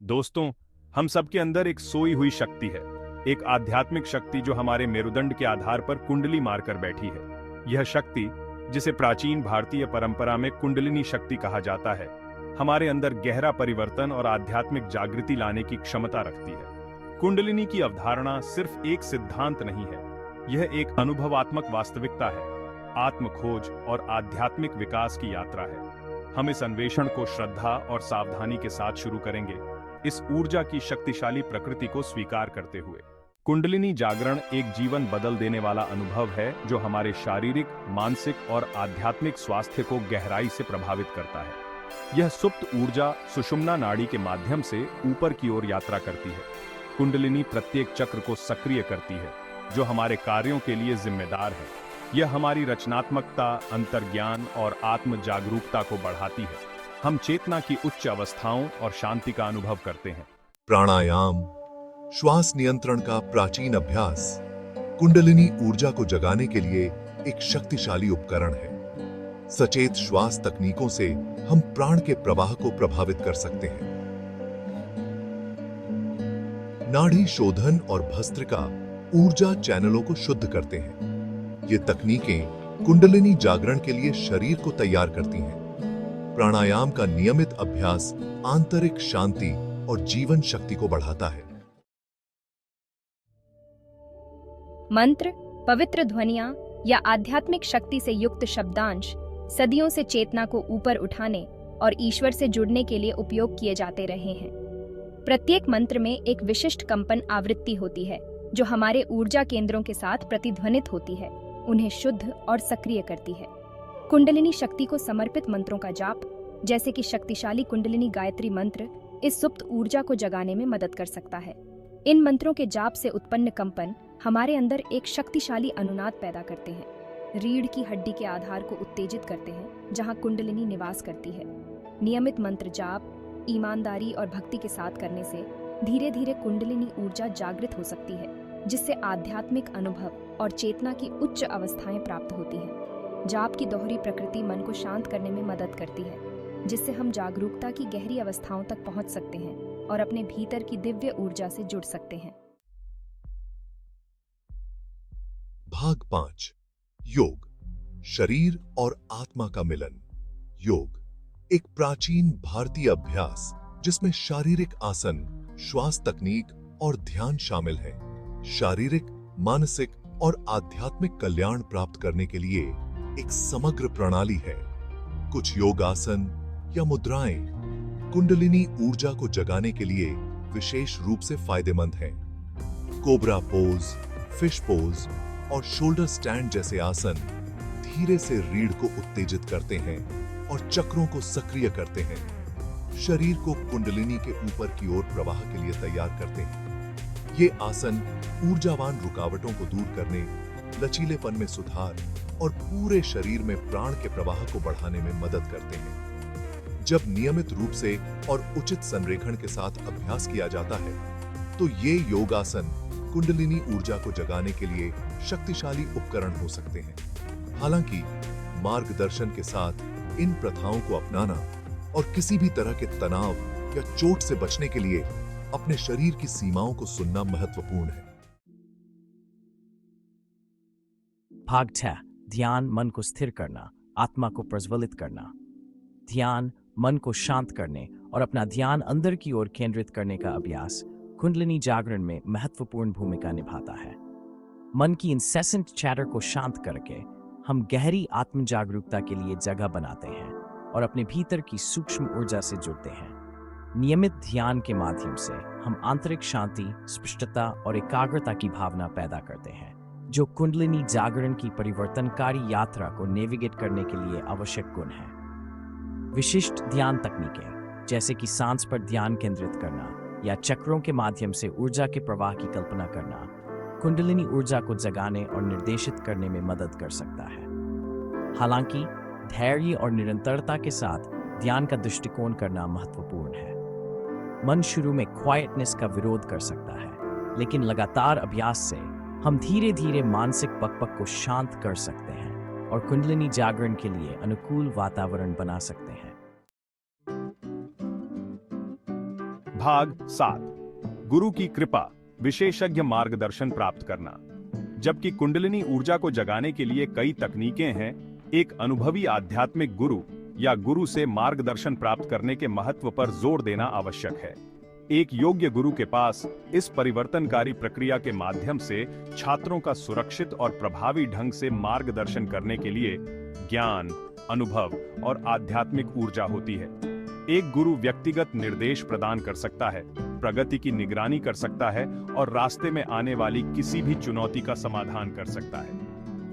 दोस्तों, हम सबके अंदर एक सोई हुई शक्ति है, एक आध्यात्मिक शक्ति जो हमारे मेरुदंड के आधार पर कुंडली मारकर बैठी है। यह शक्ति, जिसे प्राचीन भारतीय परंपरा में कुंडलिनी शक्ति कहा जाता है, हमारे अंदर गहरा परिवर्तन और आध्यात्मिक जागृति लाने की क्षमता रखती है। कुंडलिनी की अवधारणा सिर्फ एक सिद्धांत नहीं है, यह एक अनुभवात्मक वास्तविकता है, आत्म खोज और आध्यात्मिक विकास की यात्रा है। हम इस अन्वेषण को श्रद्धा और सावधानी के साथ शुरू करेंगे, इस ऊर्जा की शक्तिशाली प्रकृति को स्वीकार करते हुए। कुंडलिनी जागरण एक जीवन बदल देने वाला अनुभव है जो हमारे शारीरिक, मानसिक और आध्यात्मिक स्वास्थ्य को गहराई से प्रभावित करता है। यह सुप्त ऊर्जा सुषुम्ना नाड़ी के माध्यम से ऊपर की ओर यात्रा करती है। कुंडलिनी प्रत्येक चक्र को सक्रिय करती है, जो हमारे कार्यों के लिए जिम्मेदार है। यह हमारी रचनात्मकता, अंतर्ज्ञान और आत्म जागरूकता को बढ़ाती है। हम चेतना की उच्च अवस्थाओं और शांति का अनुभव करते हैं। प्राणायाम, श्वास नियंत्रण का प्राचीन अभ्यास, कुंडलिनी ऊर्जा को जगाने के लिए एक शक्तिशाली उपकरण है। सचेत श्वास तकनीकों से हम प्राण के प्रवाह को प्रभावित कर सकते हैं। नाड़ी शोधन और भस्त्रिका ऊर्जा चैनलों को शुद्ध करते हैं। ये तकनीकें कुंडलिनी जागरण के लिए शरीर को तैयार करती हैं। प्राणायाम का नियमित अभ्यास आंतरिक शांति और जीवन शक्ति को बढ़ाता है। मंत्र, पवित्र ध्वनियां या आध्यात्मिक शक्ति से युक्त शब्दांश सदियों से चेतना को ऊपर उठाने और ईश्वर से जुड़ने के लिए उपयोग किए जाते रहे हैं। प्रत्येक मंत्र में एक विशिष्ट कंपन आवृत्ति होती है जो हमारे ऊर्जा केंद्रों के साथ प्रतिध्वनित होती है, उन्हें शुद्ध और सक्रिय करती है। कुंडलिनी शक्ति को समर्पित मंत्रों का जाप, जैसे कि शक्तिशाली कुंडलिनी गायत्री मंत्र, इस सुप्त ऊर्जा को जगाने में मदद कर सकता है। इन मंत्रों के जाप से उत्पन्न कंपन हमारे अंदर एक शक्तिशाली अनुनाद पैदा करते हैं, रीढ़ की हड्डी के आधार को उत्तेजित करते हैं, जहां कुंडलिनी निवास करती है। नियमित मंत्र जाप, ईमानदारी और भक्ति के साथ करने से धीरे धीरे कुंडलिनी ऊर्जा जागृत हो सकती है, जिससे आध्यात्मिक अनुभव और चेतना की उच्च अवस्थाएं प्राप्त होती हैं। जाप की दोहरी प्रकृति मन को शांत करने में मदद करती है, जिससे हम जागरूकता की गहरी अवस्थाओं तक पहुंच सकते हैं और अपने भीतर की दिव्य ऊर्जा से जुड़ सकते हैं। भाग 5, योग, शरीर और आत्मा का मिलन। योग एक प्राचीन भारतीय अभ्यास जिसमें शारीरिक आसन, श्वास तकनीक और ध्यान शामिल है। शारीरिक, मानसिक और आध्यात्मिक कल्याण प्राप्त करने के लिए एक समग्र प्रणाली है। कुछ योग आसन या मुद्राएं कुंडलिनी ऊर्जा को जगाने के लिए विशेष रूप से फायदेमंद हैं। कोबरा पोज, फिश पोज और शोल्डर स्टैंड जैसे आसन धीरे से रीढ़ को उत्तेजित करते हैं और चक्रों को सक्रिय करते हैं, शरीर को कुंडलिनी के ऊपर की ओर प्रवाह के लिए तैयार करते हैं। ये आसन ऊर्जावान रुकावटों को दूर करने, लचीलेपन में सुधार और पूरे शरीर में प्राण के प्रवाह को बढ़ाने में मदद करते हैं। जब नियमित रूप से और उचित संरेखण के साथ अभ्यास किया जाता है, तो ये योगासन कुंडलिनी ऊर्जा को जगाने के लिए शक्तिशाली उपकरण हो सकते हैं। हालांकि मार्गदर्शन के साथ इन प्रथाओं को अपनाना और किसी भी तरह के तनाव या चोट से बचने के लिए अपने शरीर की सीमाओं को सुनना महत्वपूर्ण है। भाग 6, ध्यान, मन को स्थिर करना, आत्मा को प्रज्वलित करना। ध्यान, मन को शांत करने और अपना ध्यान अंदर की ओर केंद्रित करने का अभ्यास कुंडलिनी जागरण में महत्वपूर्ण भूमिका निभाता है। मन की इंसेसेंट चैटर को शांत करके हम गहरी आत्म जागरूकता के लिए जगह बनाते हैं और अपने भीतर की सूक्ष्म ऊर्जा से जुड़ते हैं। नियमित ध्यान के माध्यम से हम आंतरिक शांति, स्पष्टता और एकाग्रता की भावना पैदा करते हैं, जो कुंडलिनी जागरण की परिवर्तनकारी यात्रा को नेविगेट करने के लिए आवश्यक गुण है। विशिष्ट ध्यान तकनीकें, जैसे कि सांस पर ध्यान केंद्रित करना या चक्रों के माध्यम से ऊर्जा के प्रवाह की कल्पना करना, कुंडलिनी ऊर्जा को जगाने और निर्देशित करने में मदद कर सकता है। हालांकि धैर्य और निरंतरता के साथ ध्यान का दृष्टिकोण करना महत्वपूर्ण है। मन शुरू में क्वाइटनेस का विरोध कर सकता है, लेकिन लगातार अभ्यास से हम धीरे धीरे मानसिक पकपक को शांत कर सकते हैं और कुंडलिनी जागरण के लिए अनुकूल वातावरण बना सकते हैं। भाग 7 गुरु की कृपा विशेषज्ञ मार्गदर्शन प्राप्त करना। जबकि कुंडलिनी ऊर्जा को जगाने के लिए कई तकनीकें हैं, एक अनुभवी आध्यात्मिक गुरु या गुरु से मार्गदर्शन प्राप्त करने के महत्व पर जोर देना आवश्यक है। एक योग्य गुरु के पास इस परिवर्तनकारी प्रक्रिया के माध्यम से छात्रों का सुरक्षित और प्रभावी ढंग से मार्गदर्शन करने के लिए ज्ञान, अनुभव और आध्यात्मिक ऊर्जा होती है। एक गुरु व्यक्तिगत निर्देश प्रदान कर सकता है, प्रगति की निगरानी कर सकता है और रास्ते में आने वाली किसी भी चुनौती का समाधान कर सकता है।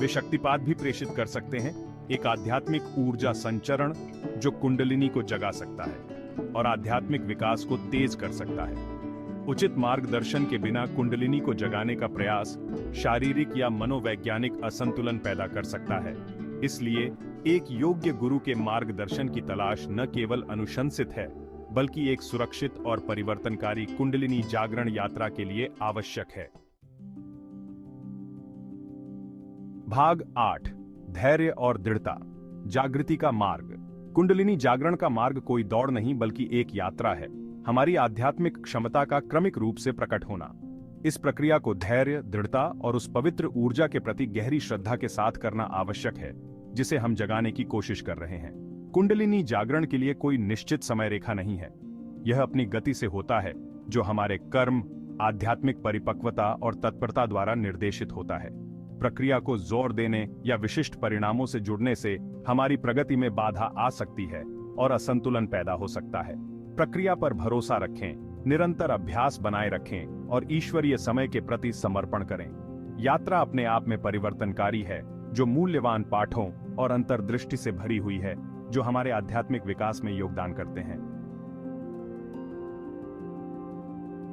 वे शक्तिपात भी प्रेषित कर सकते हैं, एक आध्यात्मिक ऊर्जा संचरण जो कुंडलिनी को जगा सकता है और आध्यात्मिक विकास को तेज कर सकता है। उचित मार्गदर्शन के बिना कुंडलिनी को जगाने का प्रयास शारीरिक या मनोवैज्ञानिक असंतुलन पैदा कर सकता है। इसलिए एक योग्य गुरु के मार्गदर्शन की तलाश न केवल अनुशंसित है, बल्कि एक सुरक्षित और परिवर्तनकारी कुंडलिनी जागरण यात्रा के लिए आवश्यक है। भाग 8 धैर्य और दृढ़ता, जागृति का मार्ग। कुंडलिनी जागरण का मार्ग कोई दौड़ नहीं बल्कि एक यात्रा है, हमारी आध्यात्मिक क्षमता का क्रमिक रूप से प्रकट होना। इस प्रक्रिया को धैर्य, दृढ़ता और उस पवित्र ऊर्जा के प्रति गहरी श्रद्धा के साथ करना आवश्यक है जिसे हम जगाने की कोशिश कर रहे हैं। कुंडलिनी जागरण के लिए कोई निश्चित समय रेखा नहीं है, यह अपनी गति से होता है जो हमारे कर्म, आध्यात्मिक परिपक्वता और तत्परता द्वारा निर्देशित होता है। प्रक्रिया को जोर देने या विशिष्ट परिणामों से जुड़ने से हमारी प्रगति में बाधा आ सकती है और असंतुलन पैदा हो सकता है। प्रक्रिया पर भरोसा रखें, निरंतर अभ्यास बनाए रखें और ईश्वरीय समय के प्रति समर्पण करें। यात्रा अपने आप में परिवर्तनकारी है, जो मूल्यवान पाठों और अंतर्दृष्टि से भरी हुई है, जो हमारे आध्यात्मिक विकास में योगदान करते हैं।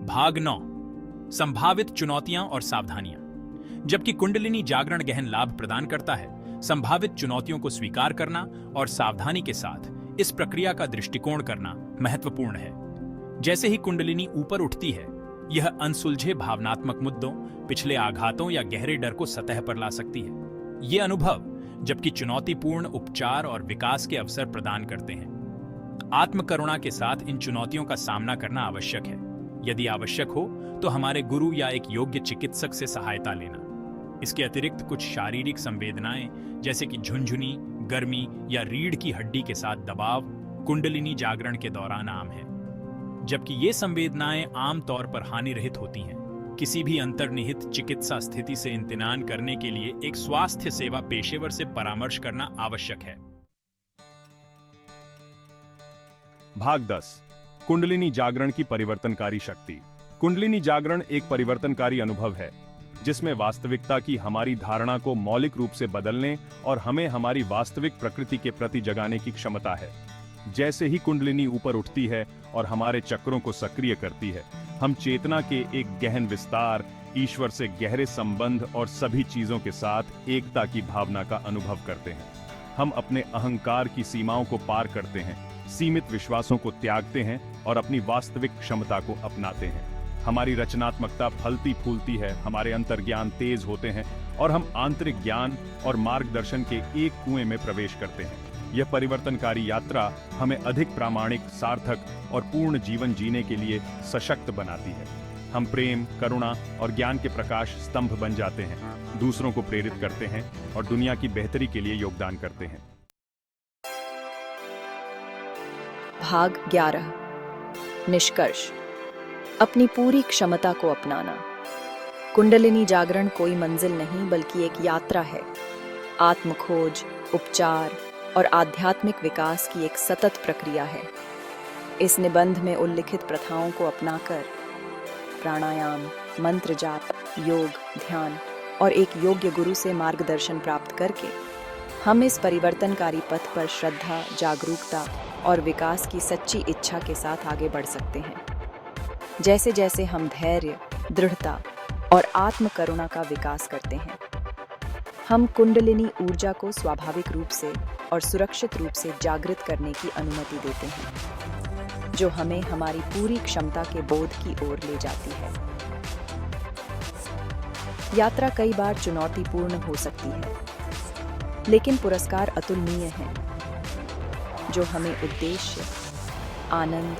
भाग 9 संभावित चुनौतियां और सावधानियां। जबकि कुंडलिनी जागरण गहन लाभ प्रदान करता है, संभावित चुनौतियों को स्वीकार करना और सावधानी के साथ इस प्रक्रिया का दृष्टिकोण करना महत्वपूर्ण है। जैसे ही कुंडलिनी ऊपर उठती है, यह अनसुलझे भावनात्मक मुद्दों, पिछले आघातों या गहरे डर को सतह पर ला सकती है। ये अनुभव जबकि चुनौतीपूर्ण उपचार और विकास के अवसर प्रदान करते हैं। आत्मकरुणा के साथ इन चुनौतियों का सामना करना आवश्यक है। यदि आवश्यक हो तो हमारे गुरु या एक योग्य चिकित्सक से सहायता लेना। इसके अतिरिक्त कुछ शारीरिक संवेदनाएं जैसे कि झुनझुनी, गर्मी या रीढ़ की हड्डी के साथ दबाव कुंडलिनी जागरण के दौरान आम है। जबकि ये संवेदनाएं आम तौर पर हानिरहित होती हैं, किसी भी अंतर्निहित चिकित्सा स्थिति से इम्तिनान करने के लिए एक स्वास्थ्य सेवा पेशेवर से परामर्श करना आवश्यक है। भाग 10 कुंडलिनी जागरण की परिवर्तनकारी शक्ति। कुंडलिनी जागरण एक परिवर्तनकारी अनुभव है जिसमें वास्तविकता की हमारी धारणा को मौलिक रूप से बदलने और हमें हमारी वास्तविक प्रकृति के प्रति जगाने की क्षमता है। जैसे ही कुंडलिनी ऊपर उठती है और हमारे चक्रों को सक्रिय करती है, हम चेतना के एक गहन विस्तार, ईश्वर से गहरे संबंध और सभी चीजों के साथ एकता की भावना का अनुभव करते हैं। हम अपने अहंकार की सीमाओं को पार करते हैं, सीमित विश्वासों को त्यागते हैं और अपनी वास्तविक क्षमता को अपनाते हैं। हमारी रचनात्मकता फलती फूलती है, हमारे अंतर्ज्ञान तेज होते हैं और हम आंतरिक ज्ञान और मार्गदर्शन के एक कुएं में प्रवेश करते हैं। यह परिवर्तनकारी यात्रा हमें अधिक प्रामाणिक, सार्थक और पूर्ण जीवन जीने के लिए सशक्त बनाती है। हम प्रेम, करुणा और ज्ञान के प्रकाश स्तंभ बन जाते हैं, दूसरों को प्रेरित करते हैं और दुनिया की बेहतरी के लिए योगदान करते हैं। भाग 11 निष्कर्ष। अपनी पूरी क्षमता को अपनाना। कुंडलिनी जागरण कोई मंजिल नहीं बल्कि एक यात्रा है। आत्मखोज, उपचार और आध्यात्मिक विकास की एक सतत प्रक्रिया है। इस निबंध में उल्लिखित प्रथाओं को अपनाकर प्राणायाम, मंत्र जाप, योग, ध्यान और एक योग्य गुरु से मार्गदर्शन प्राप्त करके हम इस परिवर्तनकारी पथ पर श्रद्धा, जागरूकता और विकास की सच्ची इच्छा के साथ आगे बढ़ सकते हैं। जैसे जैसे हम धैर्य, दृढ़ता और आत्मकरुणा का विकास करते हैं, हम कुंडलिनी ऊर्जा को स्वाभाविक रूप से और सुरक्षित रूप से जागृत करने की अनुमति देते हैं, जो हमें हमारी पूरी क्षमता के बोध की ओर ले जाती है। यात्रा कई बार चुनौतीपूर्ण हो सकती है, लेकिन पुरस्कार अतुलनीय हैं, जो हमें उद्देश्य, आनंद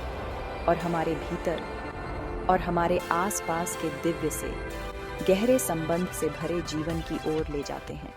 और हमारे भीतर और हमारे आसपास के दिव्य से, गहरे संबंध से भरे जीवन की ओर ले जाते हैं।